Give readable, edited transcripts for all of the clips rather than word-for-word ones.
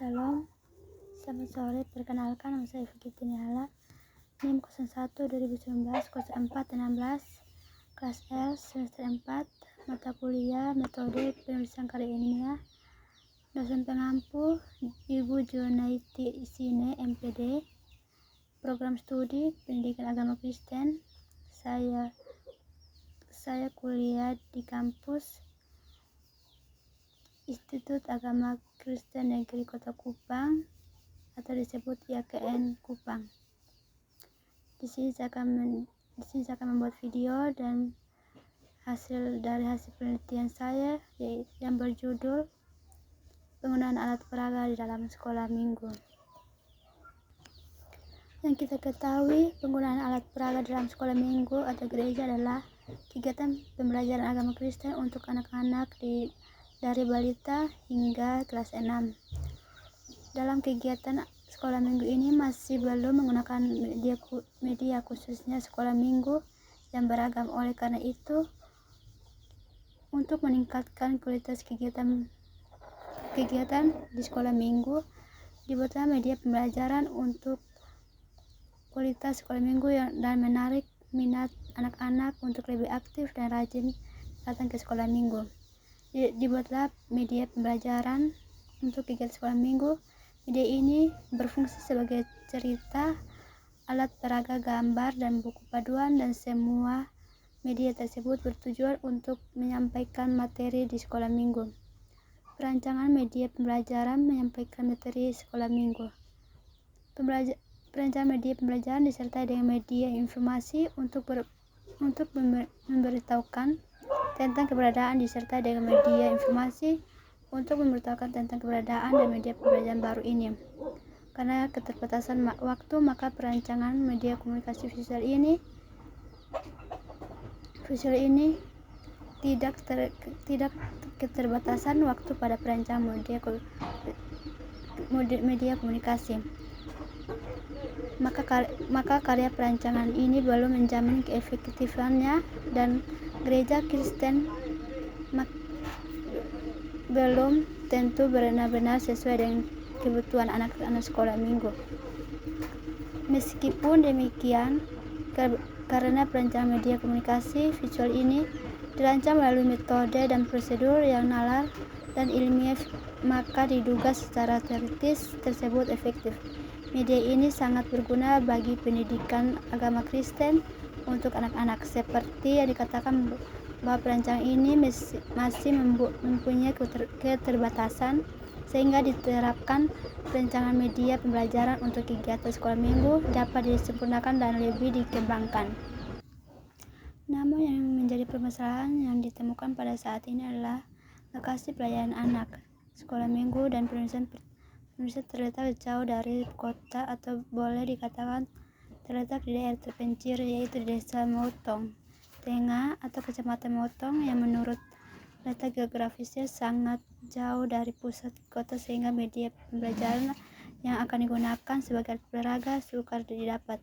Salam, selamat sore. Perkenalkan, nama saya Vicky Tinihala, NIM 01 2019 04 16, kelas L semester 4, mata kuliah metode penulisan karya ilmiah. Dosen pengampu Ibu Junaiti Isine, MPD, program studi pendidikan agama Kristen. Saya kuliah di kampus Institut Agama Kristen Negeri Kota Kupang atau disebut IAKN Kupang. Di sini saya akan membuat video dan hasil penelitian saya yang berjudul penggunaan alat peraga di dalam sekolah minggu. Yang kita ketahui, penggunaan alat peraga dalam sekolah minggu atau gereja adalah kegiatan pembelajaran agama Kristen untuk anak-anak dari balita hingga kelas 6. Dalam kegiatan sekolah minggu ini masih belum menggunakan media khususnya sekolah minggu yang beragam. Oleh karena itu, untuk meningkatkan kualitas kegiatan di sekolah minggu, dibuatlah media pembelajaran untuk kualitas sekolah minggu dan menarik minat anak-anak untuk lebih aktif dan rajin datang ke sekolah minggu. Dibuatlah media pembelajaran untuk kegiatan sekolah minggu. Media ini berfungsi sebagai cerita, alat peraga, gambar, dan buku paduan, dan semua media tersebut bertujuan untuk menyampaikan materi di sekolah minggu. Perancangan media pembelajaran menyampaikan materi sekolah minggu. Perancangan media pembelajaran disertai dengan media informasi untuk memberitahukan tentang keberadaan, disertai dengan media informasi untuk memberitahukan tentang keberadaan dan media pembelajaran baru ini. Karena keterbatasan waktu, maka perancangan media komunikasi visual ini tidak keterbatasan waktu pada perancangan media komunikasi. Maka karya perancangan ini belum menjamin keefektifannya, dan gereja Kristen belum tentu benar-benar sesuai dengan kebutuhan anak-anak sekolah minggu. Meskipun demikian, karena perancangan media komunikasi visual ini dirancang melalui metode dan prosedur yang nalar dan ilmiah, maka diduga secara teoritis tersebut efektif. Media ini sangat berguna bagi pendidikan agama Kristen untuk anak-anak. Seperti yang dikatakan bahwa perancangan ini masih mempunyai keterbatasan, sehingga diterapkan perancangan media pembelajaran untuk kegiatan sekolah minggu dapat disempurnakan dan lebih dikembangkan. Namun yang menjadi permasalahan yang ditemukan pada saat ini adalah lokasi pelayanan anak. Sekolah minggu dan penulisan terletak jauh dari kota, atau boleh dikatakan terletak di daerah terpencil, yaitu di Desa Motong Tengah atau Kecamatan Motong, yang menurut letak geografisnya sangat jauh dari pusat kota, sehingga media pembelajaran yang akan digunakan sebagai alat peraga sukar didapat.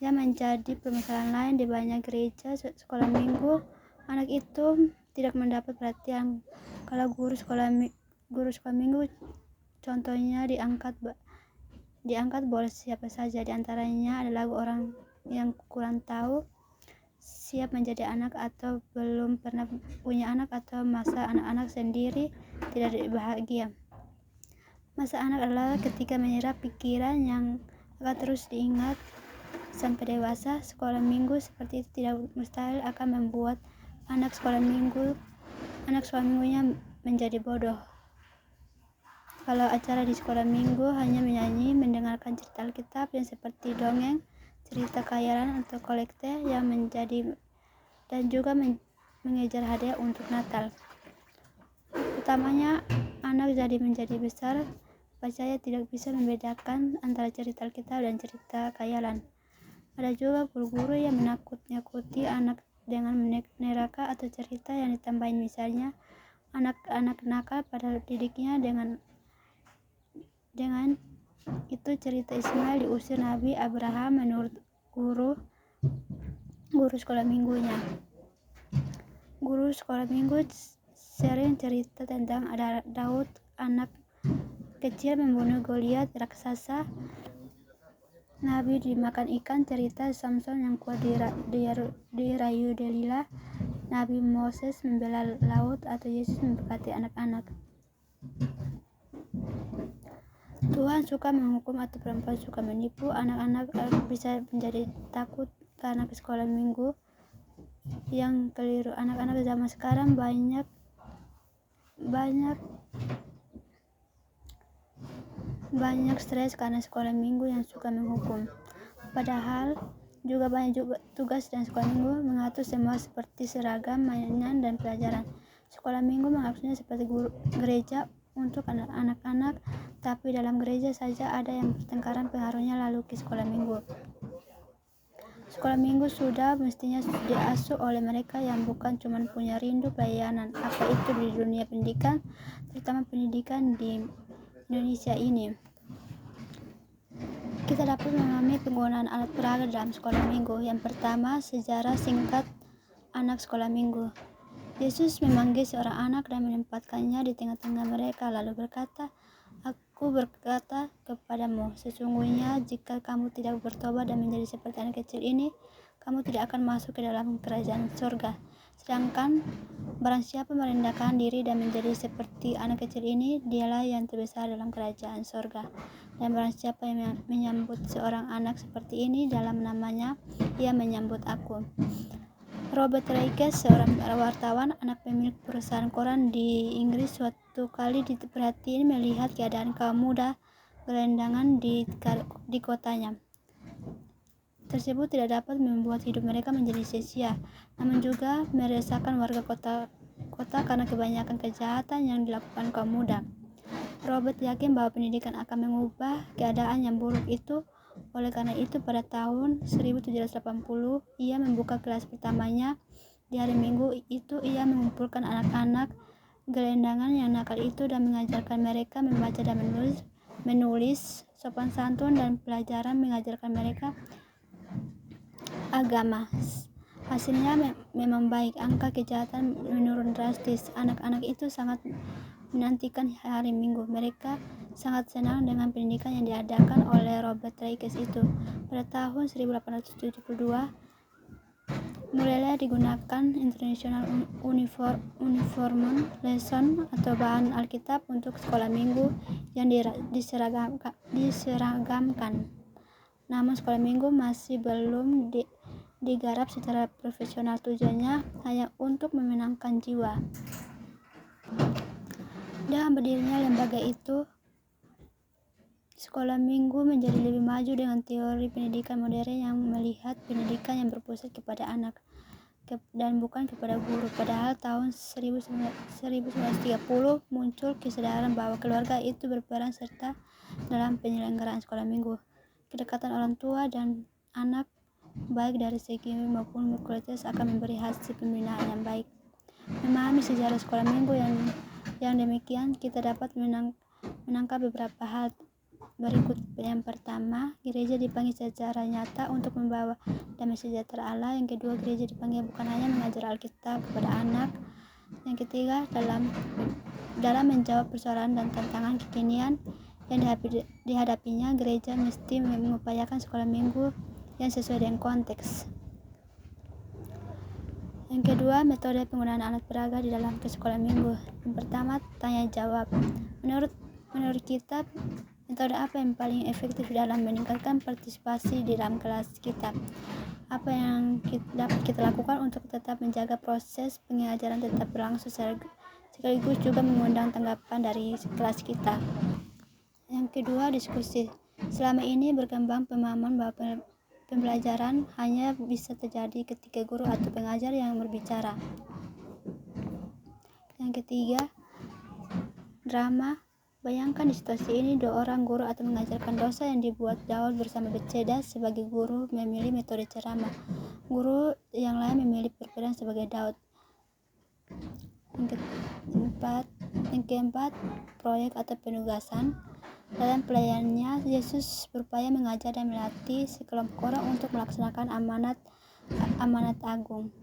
Yang menjadi permasalahan lain di banyak gereja sekolah minggu, anak itu tidak mendapat perhatian. Kalau guru sekolah minggu contohnya diangkat boleh siapa saja, diantaranya adalah orang yang kurang tahu siap menjadi anak, atau belum pernah punya anak, atau masa anak-anak sendiri tidak bahagia. Masa anak adalah ketika menyerap pikiran yang akan terus diingat sampai dewasa. Sekolah minggu seperti itu tidak mustahil akan membuat anak sekolah minggunya menjadi bodoh. Kalau acara di sekolah minggu hanya menyanyi, mendengarkan cerita Alkitab yang seperti dongeng, cerita khayalan atau kolekte yang dan juga mengejar hadiah untuk Natal. Utamanya, anak menjadi besar percaya tidak bisa membedakan antara cerita Alkitab dan cerita khayalan. Ada juga guru-guru yang menakut-nakuti anak dengan neraka atau cerita yang ditambahin, misalnya anak-anak nakal pada didiknya. Dengan itu cerita Ismail diusir Nabi Abraham menurut guru sekolah minggunya. Guru sekolah minggu sering cerita tentang ada Daud, anak kecil membunuh Goliat raksasa, Nabi dimakan ikan, cerita Samson yang kuat dirayu Delila, Nabi Moses membela laut, atau Yesus memberkati anak-anak. Tuhan suka menghukum atau perempuan suka menipu. Anak-anak bisa menjadi takut karena ke sekolah minggu yang keliru. Anak-anak zaman sekarang banyak stres karena sekolah minggu yang suka menghukum. Padahal juga banyak tugas dan sekolah minggu mengatur semua seperti seragam, mainan, dan pelajaran. Sekolah minggu mengaturnya seperti gereja untuk anak-anak, tapi dalam gereja saja ada yang pertengkaran, pengaruhnya lalu ke sekolah minggu. Sekolah minggu sudah mestinya diasuh oleh mereka yang bukan cuma punya rindu pelayanan, apa itu di dunia pendidikan, terutama pendidikan di Indonesia ini. Kita dapat memahami penggunaan alat peraga dalam sekolah minggu. Yang pertama, sejarah singkat anak sekolah minggu. Yesus memanggil seorang anak dan menempatkannya di tengah-tengah mereka, lalu berkata, "Aku berkata kepadamu, sesungguhnya jika kamu tidak bertobat dan menjadi seperti anak kecil ini, kamu tidak akan masuk ke dalam kerajaan surga. Sedangkan barang siapa merendahkan diri dan menjadi seperti anak kecil ini, dialah yang terbesar dalam kerajaan surga. Dan barang siapa yang menyambut seorang anak seperti ini dalam namanya, ia menyambut aku." Robert Reiches, seorang wartawan, anak pemilik perusahaan koran di Inggris, suatu kali diperhatiin melihat keadaan kaum muda gelandangan di kotanya. Tersebut tidak dapat membuat hidup mereka menjadi sia-sia, namun juga meresahkan warga kota karena kebanyakan kejahatan yang dilakukan kaum muda. Robert yakin bahwa pendidikan akan mengubah keadaan yang buruk itu. Oleh karena itu, pada tahun 1780 ia membuka kelas pertamanya. Di hari Minggu itu ia mengumpulkan anak-anak gelandangan yang nakal itu dan mengajarkan mereka membaca dan menulis, sopan santun, dan pelajaran mengajarkan mereka agama. Hasilnya memang baik, angka kejahatan menurun drastis. Anak-anak itu sangat menantikan hari Minggu. Mereka sangat senang dengan pendidikan yang diadakan oleh Robert Reiches itu. Pada tahun 1872 mulailah digunakan International Uniform Lesson atau bahan Alkitab untuk sekolah minggu yang diseragamkan. Namun sekolah minggu masih belum digarap secara profesional, tujuannya hanya untuk memenangkan jiwa. Dengan berdirinya lembaga itu, sekolah minggu menjadi lebih maju dengan teori pendidikan modern yang melihat pendidikan yang berpusat kepada anak dan bukan kepada guru. Padahal tahun 1930 muncul kesadaran bahwa keluarga itu berperan serta dalam penyelenggaraan sekolah minggu. Kedekatan orang tua dan anak, baik dari segi maupun kualitas, akan memberi hasil pembinaan yang baik. Memahami sejarah sekolah minggu yang demikian, kita dapat menangkap beberapa hal berikut. Yang pertama, gereja dipanggil secara nyata untuk membawa damai sejahtera Allah. Yang kedua, gereja dipanggil bukan hanya mengajar Alkitab kepada anak. Yang ketiga, dalam menjawab persoalan dan tantangan kekinian yang dihadapinya, gereja mesti mengupayakan sekolah minggu yang sesuai dengan konteks. Yang kedua, metode penggunaan alat peraga di dalam sekolah minggu. Yang pertama, tanya jawab. Menurut kita, metode apa yang paling efektif dalam meningkatkan partisipasi di dalam kelas kita? Apa yang dapat kita lakukan untuk tetap menjaga proses pengajaran tetap berlangsung sekaligus juga mengundang tanggapan dari kelas kita? Yang kedua, diskusi. Selama ini berkembang pemahaman bahwa pembelajaran hanya bisa terjadi ketika guru atau pengajar yang berbicara. Yang ketiga, drama. Bayangkan di situasi ini, dua orang guru atau mengajarkan dosa yang dibuat Daud bersama Betseda. Sebagai guru memilih metode ceramah, guru yang lain memilih berperan sebagai Daud. Yang keempat, proyek atau penugasan. Dalam pelayanannya, Yesus berupaya mengajar dan melatih sekelompok orang untuk melaksanakan amanat agung.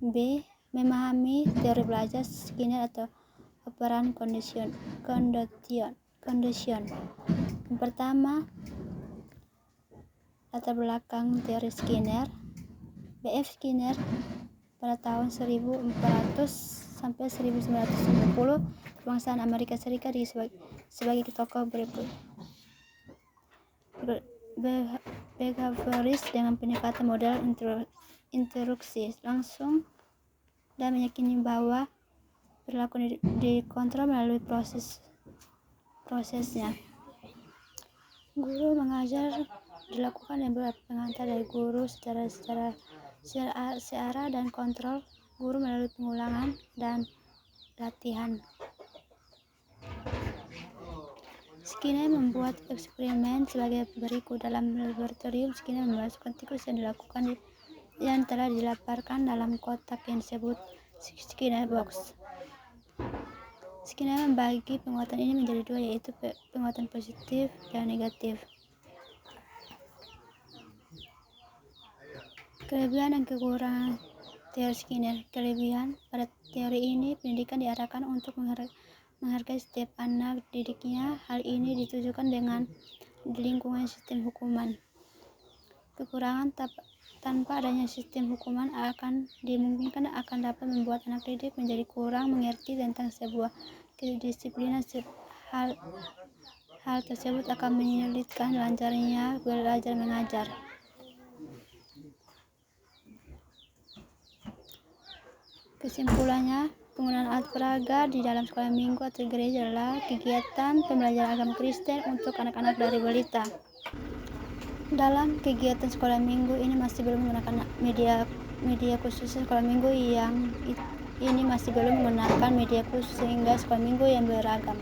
B. Memahami teori belajar Skinner atau operan condition. Yang pertama, latar belakang teori Skinner. B.F. Skinner pada tahun 1400 sampai 1990 kebangsaan Amerika Serikat sebagai tokoh behavioris dengan pendekatan model interaksi langsung dan meyakini bahwa perilaku dikontrol melalui prosesnya. Guru mengajar dilakukan dengan beberapa pengantar dari guru secara dan kontrol guru melalui pengulangan dan latihan. Skinner membuat eksperimen sebagai berikut. Dalam laboratorium, Skinner memasukkan tikus yang telah dilaparkan dalam kotak yang disebut Skinner box. Skinner membagi penguatan ini menjadi dua, yaitu penguatan positif dan negatif. Kelebihan dan kekurangan teori Skinner. Kelebihan: pada teori ini pendidikan diarahkan untuk menghargai setiap anak didiknya. Hal ini ditujukan dengan di lingkungan sistem hukuman. Kekurangan: tanpa adanya sistem hukuman dimungkinkan akan dapat membuat anak didik menjadi kurang mengerti tentang sebuah kedisiplinan. Hal tersebut akan menyulitkan lancarnya belajar mengajar. Kesimpulannya, penggunaan alat peraga di dalam sekolah minggu atau gereja adalah kegiatan pembelajaran agama Kristen untuk anak-anak dari balita. Dalam kegiatan sekolah minggu ini masih belum menggunakan media khusus sekolah minggu sehingga sekolah minggu yang beragam.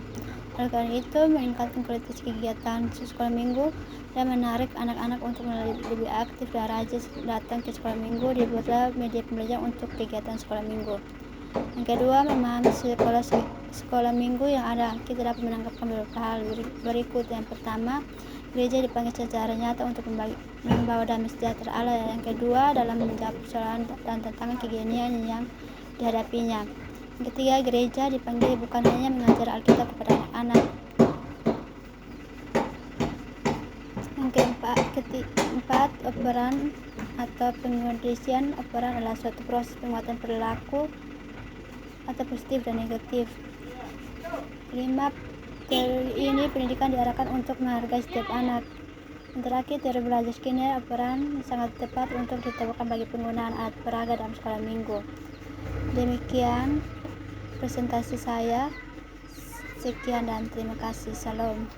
Oleh karena itu, meningkatkan kualitas kegiatan sekolah minggu dan menarik anak-anak untuk lebih aktif dan rajin datang ke sekolah minggu, dibuatlah media pembelajaran untuk kegiatan sekolah minggu. Yang kedua, memahami sekolah minggu yang ada. Kita dapat menangkapkan beberapa hal berikut. Yang pertama, gereja dipanggil secara nyata untuk membawa damai sejahtera Allah. Yang kedua, dalam menjawab persoalan dan tantangan kekinian yang dihadapinya. Yang ketiga, gereja dipanggil bukan hanya mengajar Alkitab kepada anak-anak. Yang keempat, operan atau pengkondisian. Operan adalah suatu proses penguatan perilaku atau positif dan negatif. Kelima, teori ini pendidikan diarahkan untuk menghargai setiap anak. Yang terakhir, teori belajar Skinner. Operan sangat tepat untuk diterapkan bagi penggunaan alat peraga dalam sekolah minggu. Demikian presentasi saya. Sekian dan terima kasih. Salam.